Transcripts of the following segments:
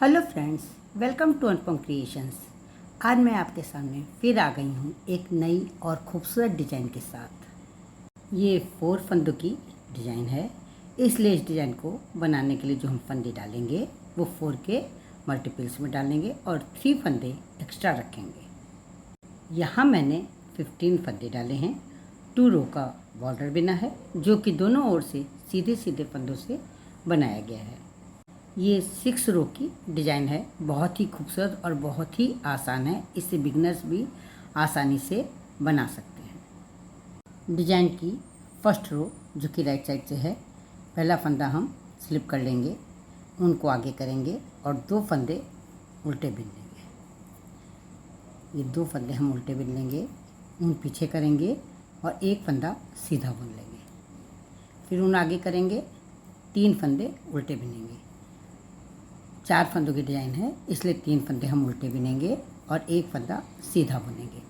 Hello friends, welcome to Anupam creations. आज मैं आपके सामने फिर आ गई हूँ एक नई और खूबसूरत डिज़ाइन के साथ। ये 4 फंदों की डिज़ाइन है। इसलिए इस डिज़ाइन को बनाने के लिए जो हम फंदे डालेंगे वो 4 के मल्टीपल्स में डालेंगे और 3 फंदे एक्स्ट्रा रखेंगे। यहाँ मैंने 15 फंदे डाले हैं। 2 रो का बॉर्डर बिना है जो कि दोनों ओर से सीधे सीधे फंदों से बनाया गया है। ये 6 रो की डिज़ाइन है, बहुत ही खूबसूरत और बहुत ही आसान है। इसे बिगनर्स भी आसानी से बना सकते हैं। डिज़ाइन की फर्स्ट रो जो कि राइट साइड से है, पहला फंदा हम स्लिप कर लेंगे, उनको आगे करेंगे और 2 फंदे उल्टे बिन लेंगे। ये 2 फंदे हम उल्टे बिन लेंगे, उन पीछे करेंगे और एक फंदा सीधा बुन लेंगे। फिर उन आगे करेंगे, 3 फंदे उल्टे बिनेंगे। 4 फंदों की डिज़ाइन है इसलिए 3 फंदे हम उल्टे बिनेंगे और एक फंदा सीधा बुनेंगे।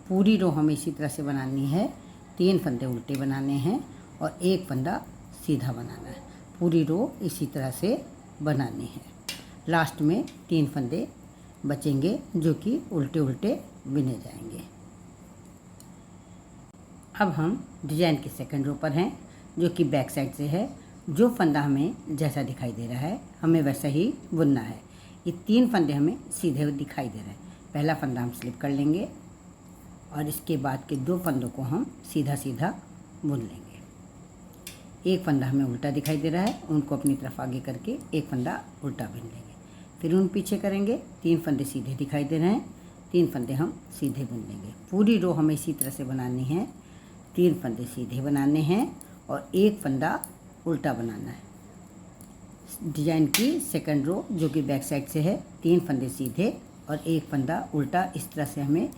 पूरी रो हमें इसी तरह से बनानी है। 3 फंदे उल्टे बनाने हैं और एक फंदा सीधा बनाना है। पूरी रो इसी तरह से बनानी है। लास्ट में 3 फंदे बचेंगे जो कि उल्टे उल्टे बिने जाएंगे। अब हम डिज़ाइन के सेकंड रो पर हैं जो कि बैक साइड से है। जो फंदा हमें जैसा दिखाई दे रहा है हमें वैसा ही बुनना है। ये 3 फंदे हमें सीधे दिखाई दे रहे हैं। पहला फंदा हम स्लिप कर लेंगे और इसके बाद के 2 फंदों को हम सीधा सीधा बुन लेंगे। एक फंदा हमें उल्टा दिखाई दे रहा है, उनको अपनी तरफ आगे करके एक फंदा उल्टा बुन लेंगे। फिर उन पीछे करेंगे, 3 फंदे सीधे दिखाई दे रहे हैं, 3 फंदे हम सीधे बुन लेंगे। पूरी रो हमें इसी तरह से बनानी है। 3 फंदे सीधे बनाने हैं और एक फंदा उल्टा बनाना है। डिज़ाइन की सेकंड रो जो कि बैक साइड से है, 3 फंदे सीधे और एक फंदा उल्टा, इस तरह से हमें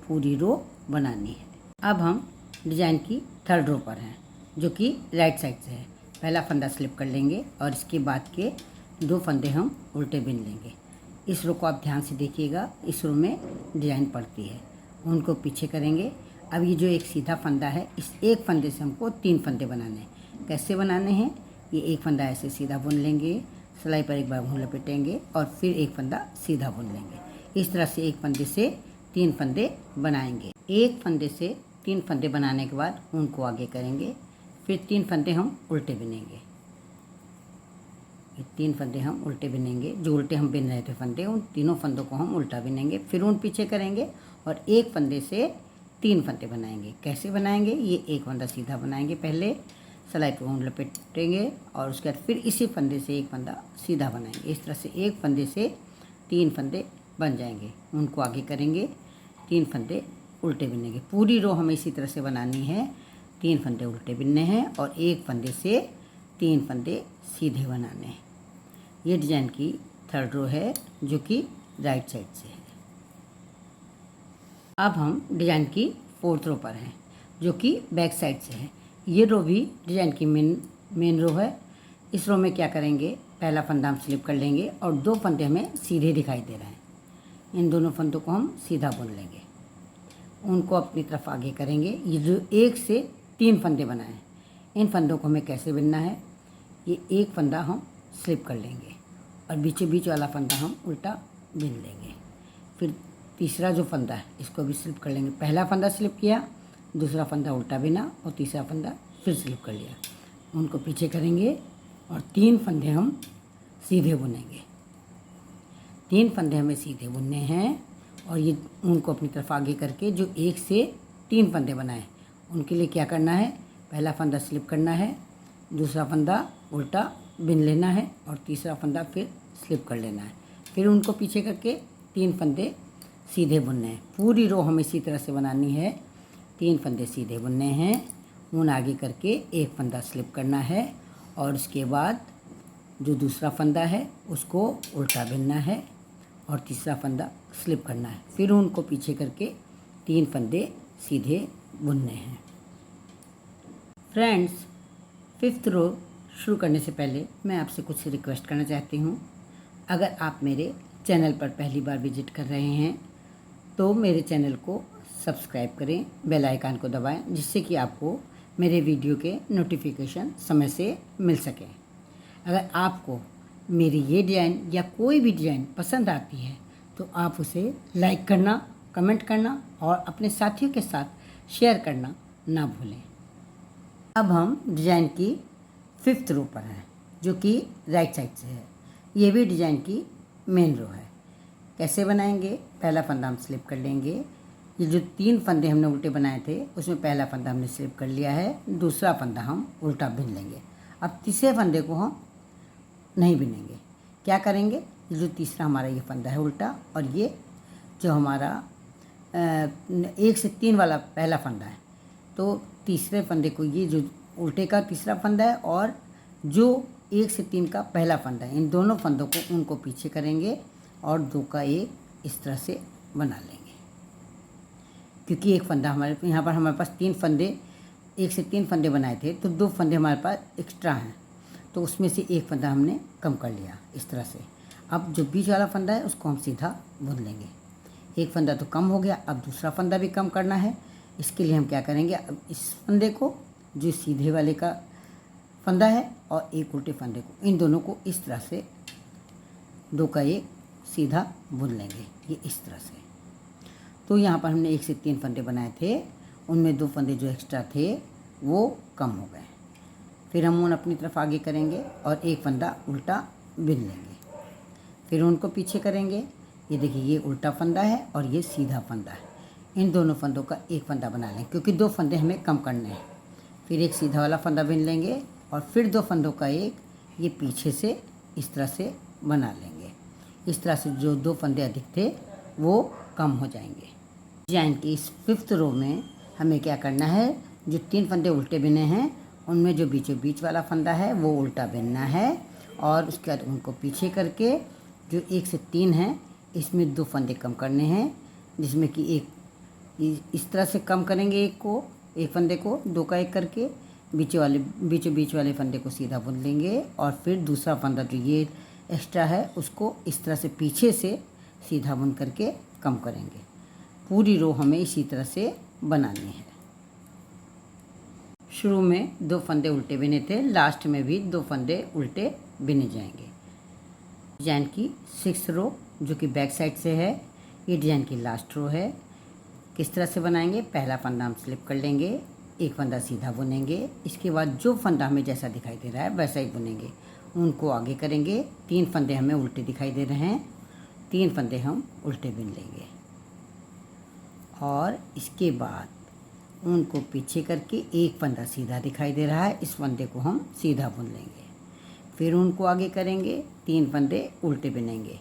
पूरी रो बनानी है। अब हम डिज़ाइन की थर्ड रो पर हैं जो कि राइट साइड से है। पहला फंदा स्लिप कर लेंगे और इसके बाद के 2 फंदे हम उल्टे बिन लेंगे। इस रो को आप ध्यान से देखिएगा, इस रो में डिज़ाइन पड़ती है। उनको पीछे करेंगे। अब ये जो एक सीधा फंदा है, इस एक फंदे से हमको 3 फंदे बनाने हैं। कैसे बनाने हैं? ये एक फंदा ऐसे सीधा बुन लेंगे, सिलाई पर एक बार भून लपेटेंगे और फिर एक फंदा सीधा बुन लेंगे। इस तरह से एक फंदे से 3 फंदे बनाएंगे। एक फंदे से 3 फंदे बनाने के बाद उनको आगे करेंगे, फिर 3 फंदे हम उल्टे बिनेंगे। ये 3 फंदे हम उल्टे बिनेंगे। जो उल्टे हम बिन रहे थे फंदे, उन तीनों फंदों को हम उल्टा बिनेंगे। फिर उन पीछे करेंगे और एक फंदे से 3 फंदे बनाएंगे। कैसे बनाएंगे? ये एक फंदा सीधा बनाएंगे, पहले सिलाई पर ऊन लपेटेंगे और उसके बाद फिर इसी फंदे से एक फंदा सीधा बनाएंगे। इस तरह से एक फंदे से 3 फंदे बन जाएंगे। उनको आगे करेंगे, 3 फंदे उल्टे बिनेंगे। पूरी रो हमें इसी तरह से बनानी है। 3 फंदे उल्टे बिनने हैं और एक फंदे से 3 फंदे सीधे बनाने हैं। ये डिज़ाइन की थर्ड रो है जो कि राइट साइड से है। अब हम डिज़ाइन की फोर्थ रो पर हैं जो कि बैक साइड से है। ये रो भी डिज़ाइन की मेन रो है। इस रो में क्या करेंगे? पहला फंदा हम स्लिप कर लेंगे और 2 फंदे हमें सीधे दिखाई दे रहे हैं। इन दोनों फंदों को हम सीधा बुन लेंगे, उनको अपनी तरफ आगे करेंगे। ये जो 1 से 3 फंदे बनाए, इन फंदों को हमें कैसे बिनना है? ये एक फंदा हम स्लिप कर लेंगे और बीचों बीच वाला फंदा हम उल्टा बिन लेंगे। फिर तीसरा जो फंदा है इसको भी स्लिप कर लेंगे। पहला फंदा स्लिप किया, दूसरा फंदा उल्टा बिना और तीसरा फंदा फिर स्लिप कर लिया। उनको पीछे करेंगे और 3 फंदे हम सीधे बुनेंगे। 3 फंदे हमें सीधे बुनने हैं और ये उनको अपनी तरफ आगे करके जो 1 से 3 फंदे बनाए, उनके लिए क्या करना है? पहला फंदा स्लिप करना है, दूसरा फंदा उल्टा बिन लेना है और तीसरा फंदा फिर स्लिप कर लेना है। फिर उनको पीछे करके 3 फंदे सीधे बुनने हैं। पूरी रो हमें इसी तरह से बनानी है। 3 फंदे सीधे बुनने हैं, ऊन आगे करके एक फंदा स्लिप करना है और उसके बाद जो दूसरा फंदा है उसको उल्टा बिनना है और तीसरा फंदा स्लिप करना है। फिर उनको पीछे करके 3 फंदे सीधे बुनने हैं। फ्रेंड्स, 5th रो शुरू करने से पहले मैं आपसे कुछ रिक्वेस्ट करना चाहती हूँ। अगर आप मेरे चैनल पर पहली बार विजिट कर रहे हैं तो मेरे चैनल को सब्सक्राइब करें, बेल आइकन को दबाएं जिससे कि आपको मेरे वीडियो के नोटिफिकेशन समय से मिल सकें। अगर आपको मेरी ये डिज़ाइन या कोई भी डिज़ाइन पसंद आती है तो आप उसे लाइक करना, कमेंट करना और अपने साथियों के साथ शेयर करना ना भूलें। अब हम डिज़ाइन की 5th रो पर हैं, जो कि राइट साइड से है। ये भी डिज़ाइन की मेन रो है। कैसे बनाएंगे? पहला फंदा हम स्लिप कर लेंगे। ये जो 3 फंदे हमने उल्टे बनाए थे उसमें पहला फंदा हमने स्लिप कर लिया है, दूसरा फंदा हम उल्टा बिन लेंगे। अब तीसरे फंदे को हम नहीं बिनेंगे। क्या करेंगे? ये जो तीसरा हमारा ये फंदा है उल्टा, और ये जो हमारा 1 से 3 वाला पहला फंदा है, तो तीसरे फंदे को, ये जो उल्टे का तीसरा फंदा है और जो 1 से 3 का पहला फंदा है, इन दोनों फंदों को उनको पीछे करेंगे और 2 का 1 इस तरह से बना लेंगे। क्योंकि एक फंदा हमारे यहाँ पर हमारे पास 3 फंदे, 1 से 3 फंदे बनाए थे, तो 2 फंदे हमारे पास एक्स्ट्रा हैं, तो उसमें से एक फंदा हमने कम कर लिया इस तरह से। अब जो बीच वाला फंदा है उसको हम सीधा बुन लेंगे। एक फंदा तो कम हो गया, अब दूसरा फंदा भी कम करना है। इसके लिए हम क्या करेंगे? अब इस फंदे को, जो सीधे वाले का फंदा है, और एक उल्टे फंदे को, इन दोनों को इस तरह से 2 का 1 सीधा बुन लेंगे, ये इस तरह से। तो यहाँ पर हमने 1 से 3 फंदे बनाए थे, उनमें 2 फंदे जो एक्स्ट्रा थे वो कम हो गए। फिर हम उन अपनी तरफ आगे करेंगे और एक फंदा उल्टा बिन लेंगे। फिर उनको पीछे करेंगे। ये देखिए, ये उल्टा फंदा है और ये सीधा फंदा है। इन दोनों फंदों का एक फंदा बना लें, क्योंकि 2 फंदे हमें कम करने हैं। फिर एक सीधा वाला फंदा बिन लेंगे और फिर 2 फंदों का एक ये पीछे से इस तरह से बना लेंगे। इस तरह से जो 2 फंदे अधिक थे वो कम हो जाएंगे। डिजाइन की इस 5th रो में हमें क्या करना है? जो 3 फंदे उल्टे बिने हैं उनमें जो बीचों बीच वाला फंदा है वो उल्टा बिनना है, और उसके बाद उनको पीछे करके जो 1 से 3 हैं इसमें 2 फंदे कम करने हैं, जिसमें कि एक इस तरह से कम करेंगे, एक फंदे को 2 का 1 करके बीचों बीच वाले फंदे को सीधा बुन लेंगे, और फिर दूसरा फंदा जो ये एक्स्ट्रा है उसको इस तरह से पीछे से सीधा बुन करके कम करेंगे। पूरी रो हमें इसी तरह से बनानी है। शुरू में 2 फंदे उल्टे बिने थे, लास्ट में भी 2 फंदे उल्टे बिने जाएंगे। डिजाइन की 6th रो जो कि बैक साइड से है, ये डिजाइन की लास्ट रो है। किस तरह से बनाएंगे? पहला फंदा हम स्लिप कर लेंगे, एक फंदा सीधा बुनेंगे, इसके बाद जो फंदा हमें जैसा दिखाई दे रहा है वैसा ही बुनेंगे। उनको आगे करेंगे। 3 फंदे हमें उल्टे दिखाई दे रहे हैं, 3 फंदे हम उल्टे बुन लेंगे, और इसके बाद उनको पीछे करके एक फंदा सीधा दिखाई दे रहा है, इस फंदे को हम सीधा बुन लेंगे। फिर उनको आगे करेंगे, 3 फंदे उल्टे बुनेंगे।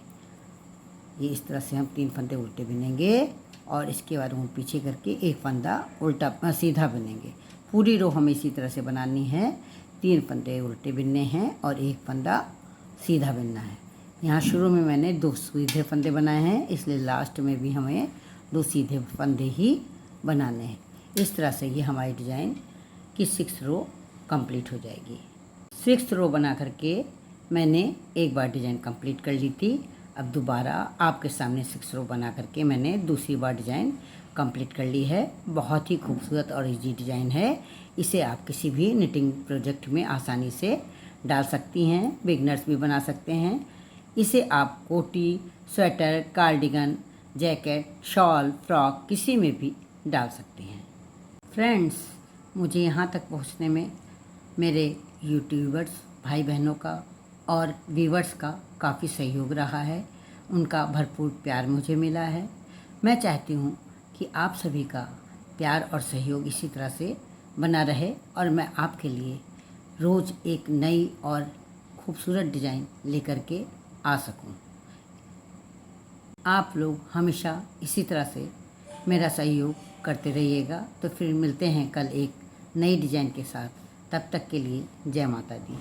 ये इस तरह से हम 3 फंदे उल्टे बुनेंगे, और इसके बाद उन पीछे करके एक फंदा उल्टा सीधा बुनेंगे। पूरी रो हमें इसी तरह से बनानी है। 3 फंदे उल्टे बुनने हैं और एक फंदा सीधा बुनना है। यहाँ शुरू में मैंने 2 सीधे फंदे बनाए हैं, इसलिए लास्ट में भी हमें 2 सीधे फंदे ही बनाने हैं। इस तरह से ये हमारी डिज़ाइन की 6th रो कंप्लीट हो जाएगी। 6th रो बना करके मैंने एक बार डिज़ाइन कंप्लीट कर ली थी। अब दोबारा आपके सामने 6th रो बना करके मैंने दूसरी बार डिज़ाइन कंप्लीट कर ली है। बहुत ही खूबसूरत और इजी डिज़ाइन है। इसे आप किसी भी निटिंग प्रोजेक्ट में आसानी से डाल सकती हैं, बिगनर्स भी बना सकते हैं। इसे आप कोटी, sweater, cardigan, jacket, shawl, frock किसी में भी डाल सकते हैं। फ्रेंड्स, मुझे यहाँ तक पहुँचने में मेरे यूट्यूबर्स भाई बहनों का और व्यूवर्स का काफ़ी सहयोग रहा है। उनका भरपूर प्यार मुझे मिला है। मैं चाहती हूँ कि आप सभी का प्यार और सहयोग इसी तरह से बना रहे, और मैं आपके लिए रोज़ एक नई और खूबसूरत डिज़ाइन लेकर के आ सकूं। आप लोग हमेशा इसी तरह से मेरा सहयोग करते रहिएगा। तो फिर मिलते हैं कल एक नई डिज़ाइन के साथ। तब तक के लिए जय माता दी।